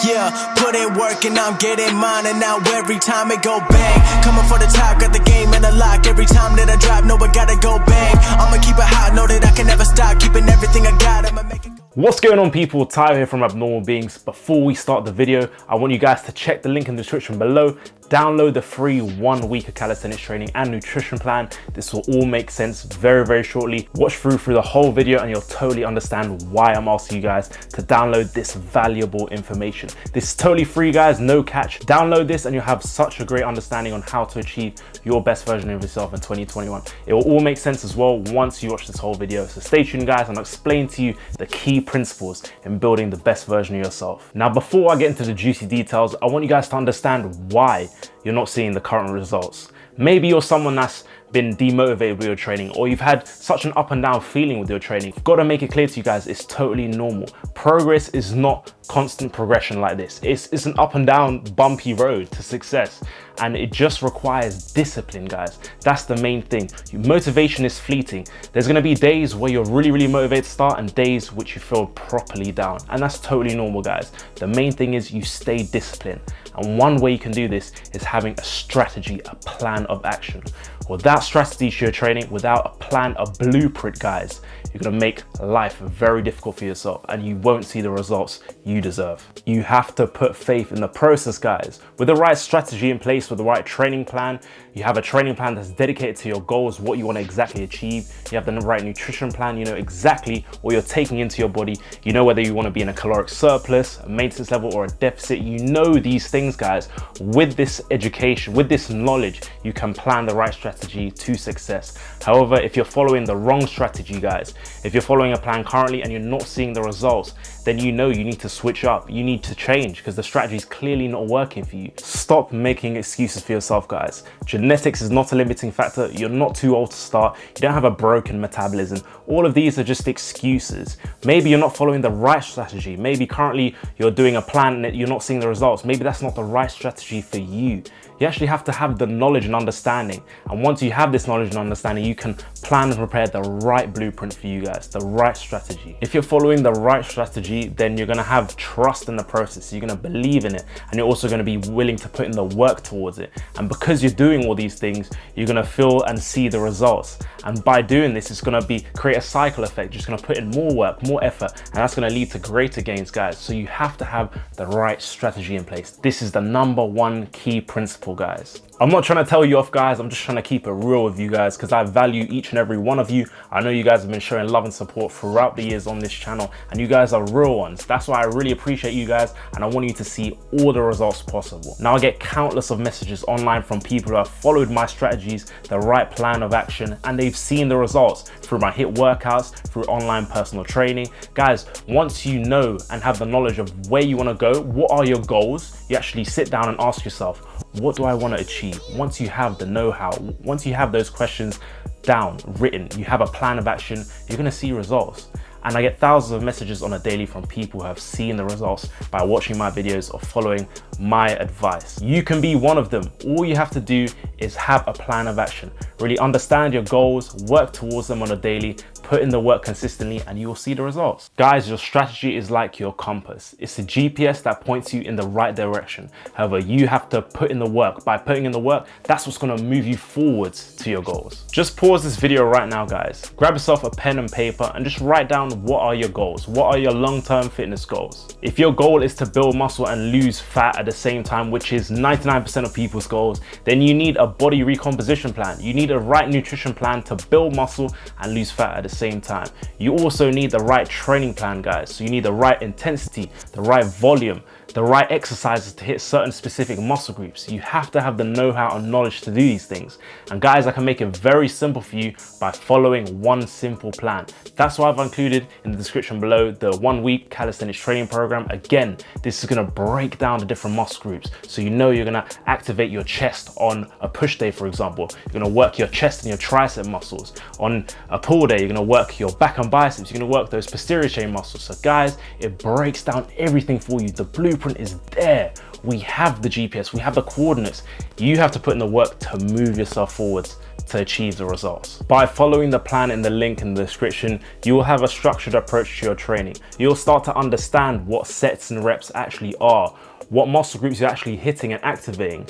Yeah, put in work and I'm getting mine, and now every time it go bang. Coming for the top, got the game in the lock. Every time that I drop, know I gotta go bang. I'ma keep it hot, know that I can never stop. Keeping everything I got, I'ma make it go. What's going on, people? Tyler here from Abnormal Beings. Before we start the video, I want you guys to check the link in the description below. Download the free 1 week of calisthenics training and nutrition plan. This will all make sense very shortly. Watch through the whole video and you'll totally understand why I'm asking you guys to download this valuable information. This is totally free, guys, no catch. Download this and you'll have such a great understanding on how to achieve your best version of yourself in 2021. It will all make sense as well once you watch this whole video. So stay tuned, guys, and I'll explain to you the key principles in building the best version of yourself. Now, before I get into the juicy details, I want you guys to understand why you're not seeing the current results. Maybe you're someone that's been demotivated with your training, or you've had such an up and down feeling with your training. I've got to make it clear to you guys, it's totally normal. Progress is not constant progression like this. It's an up and down bumpy road to success, and it just requires discipline, guys. That's the main thing. Motivation is fleeting. There's going to be days where you're really motivated to start and days which you feel properly down, and that's totally normal, guys. The main thing is you stay disciplined, and one way you can do this is having a strategy, a plan of action. Without strategy to your training, without a plan, a blueprint, guys, you're gonna make life very difficult for yourself and you won't see the results you deserve. You have to put faith in the process, guys. With the right strategy in place, with the right training plan, you have a training plan that's dedicated to your goals, what you want to exactly achieve. You have the right nutrition plan, you know exactly what you're taking into your body. You know whether you want to be in a caloric surplus, a maintenance level, or a deficit. You know these things, guys. With this education, with this knowledge, you can plan the right strategy to success. However, if you're following the wrong strategy, guys, if you're following a plan currently and you're not seeing the results, then you know you need to switch up. You need to change because the strategy is clearly not working for you. Stop making excuses for yourself, guys. Genetics is not a limiting factor. You're not too old to start. You don't have a broken metabolism. All of these are just excuses. Maybe you're not following the right strategy. Maybe currently you're doing a plan and you're not seeing the results. Maybe that's not the right strategy for you. You actually have to have the knowledge and understanding. And once you have this knowledge and understanding, you can plan and prepare the right blueprint for you guys, the right strategy. If you're following the right strategy, then you're gonna have trust in the process. You're gonna believe in it. And you're also gonna be willing to put in the work towards it. And because you're doing all these things, you're gonna feel and see the results. And by doing this, it's gonna create a cycle effect. You're just gonna put in more work, more effort, and that's gonna lead to greater gains, guys. So you have to have the right strategy in place. This is the #1 key principle, guys. I'm not trying to tell you off, guys. I'm just trying to keep it real with you guys because I value each and every one of you. I know you guys have been showing love and support throughout the years on this channel, and you guys are real ones. That's why I really appreciate you guys, and I want you to see all the results possible. Now, I get countless of messages online from people who have followed my strategies, the right plan of action, and they've seen the results through my HIIT workouts, through online personal training. Guys, once you know and have the knowledge of where you want to go, what are your goals, you actually sit down and ask yourself, what do I want to achieve? Once you have the know-how, once you have those questions down, written, you have a plan of action, you're going to see results. And I get thousands of messages on a daily from people who have seen the results by watching my videos or following my advice. You can be one of them. All you have to do is have a plan of action. Really understand your goals, work towards them on a daily, put in the work consistently, and you will see the results. Guys, your strategy is like your compass. It's a GPS that points you in the right direction. However, you have to put in the work. By putting in the work, that's what's gonna move you forwards to your goals. Just pause this video right now, guys. Grab yourself a pen and paper and just write down what are your goals? What are your long-term fitness goals? If your goal is to build muscle and lose fat at the same time, which is 99% of people's goals, then you need a body recomposition plan. You need a right nutrition plan to build muscle and lose fat at the same time. You also need the right training plan, guys. So you need the right intensity, the right volume, the right exercises to hit certain specific muscle groups. You have to have the know-how and knowledge to do these things. And guys, I can make it very simple for you by following one simple plan. That's why I've included in the description below the 1 week calisthenics training program. Again, this is gonna break down the different muscle groups. So you know you're gonna activate your chest on a push day, for example. You're gonna work your chest and your tricep muscles. On a pull day, you're gonna work your back and biceps. You're gonna work those posterior chain muscles. So guys, it breaks down everything for you. The blueprint blueprint is there. We have the GPS, we have the coordinates. You have to put in the work to move yourself forwards to achieve the results. By following the plan in the link in the description, you will have a structured approach to your training. You'll start to understand what sets and reps actually are, what muscle groups you're actually hitting and activating.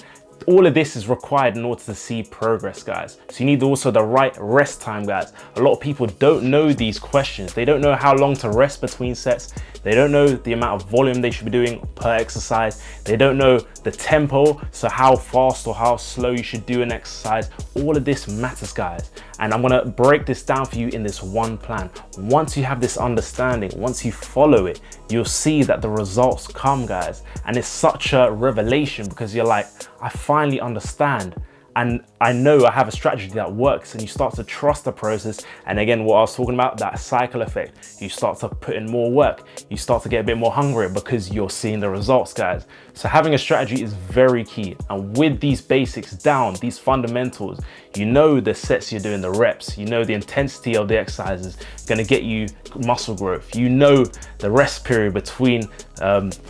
All of this is required in order to see progress, guys. So you need also the right rest time, guys. A lot of people don't know these questions. They don't know how long to rest between sets. They don't know the amount of volume they should be doing per exercise. They don't know the tempo, so how fast or how slow you should do an exercise. All of this matters, guys. And I'm gonna break this down for you in this one plan. Once you have this understanding, once you follow it, you'll see that the results come, guys. And it's such a revelation because you're like, I finally understand. And I know I have a strategy that works, and you start to trust the process. And again, what I was talking about, that cycle effect, you start to put in more work, you start to get a bit more hungry because you're seeing the results, guys. So having a strategy is very key. And with these basics down, these fundamentals, you know the sets you're doing, the reps, you know the intensity of the exercises gonna get you muscle growth. You know the rest period between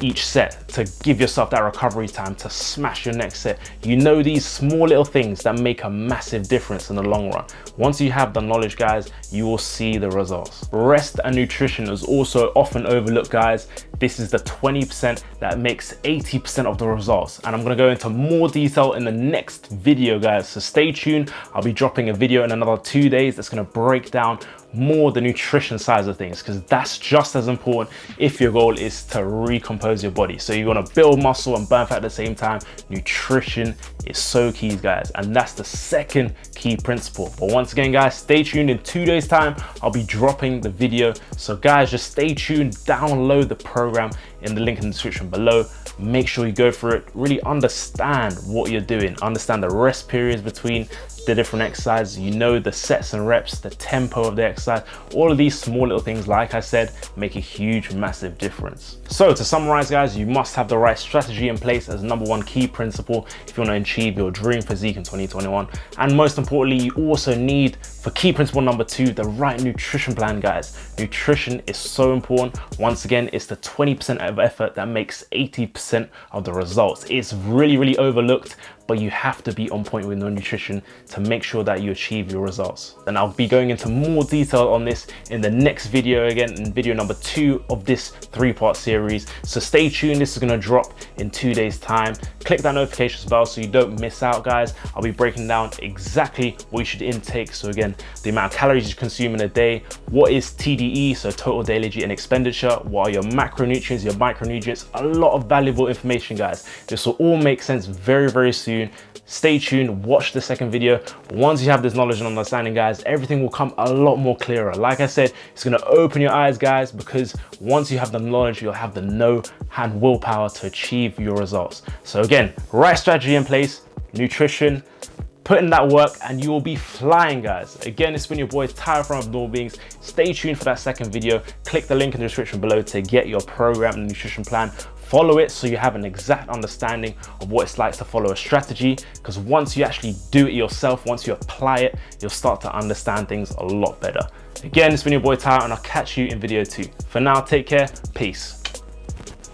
each set to give yourself that recovery time to smash your next set. You know these small little things that make a massive difference in the long run. Once you have the knowledge, guys, you will see the results. Rest and nutrition is also often overlooked, guys. This is the 20% that makes 80% of the results. And I'm gonna go into more detail in the next video, guys. So stay tuned. I'll be dropping a video in another 2 days that's gonna break down more the nutrition side of things, because that's just as important if your goal is to recompose your body. So you want to build muscle and burn fat at the same time. Nutrition is so key, guys, and that's the second key principle. But once again, guys, stay tuned. In 2 days time, I'll be dropping the video. So guys, just stay tuned, download the program in the link in the description below. Make sure you go for it, really understand what you're doing, understand the rest periods between the different exercises, you know the sets and reps, the tempo of the exercise. All of these small little things, like I said, make a huge, massive difference. So to summarize, guys, you must have the right strategy in place as number one key principle if you want to achieve your dream physique in 2021. And most importantly, you also need, for key principle number two, the right nutrition plan, guys. Nutrition is so important. Once again, it's the 20% of effort that makes 80% of the results. It's really, really overlooked, but you have to be on point with your nutrition to make sure that you achieve your results. And I'll be going into more detail on this in the next video, again, in video number 2 of this 3-part series. So stay tuned, this is gonna drop in 2 days time. Click that notifications bell so you don't miss out, guys. I'll be breaking down exactly what you should intake. So again, the amount of calories you consume in a day, what is TDE, so total daily and expenditure, what are your macronutrients, your micronutrients, a lot of valuable information, guys. This will all make sense very, very soon. Stay tuned, watch the second video. Once you have this knowledge and understanding, guys, everything will come a lot more clearer. Like I said, it's gonna open your eyes, guys, because once you have the knowledge, you'll have the know and willpower to achieve your results. So again, right strategy in place, nutrition, put in that work, and you will be flying, guys. Again, it's been your boy Tyler from Abnormal Beings. Stay tuned for that second video. Click the link in the description below to get your program and nutrition plan. Follow it so you have an exact understanding of what it's like to follow a strategy, because once you actually do it yourself, once you apply it, you'll start to understand things a lot better. Again, it's been your boy Tyler, and I'll catch you in video 2. For now, take care, peace.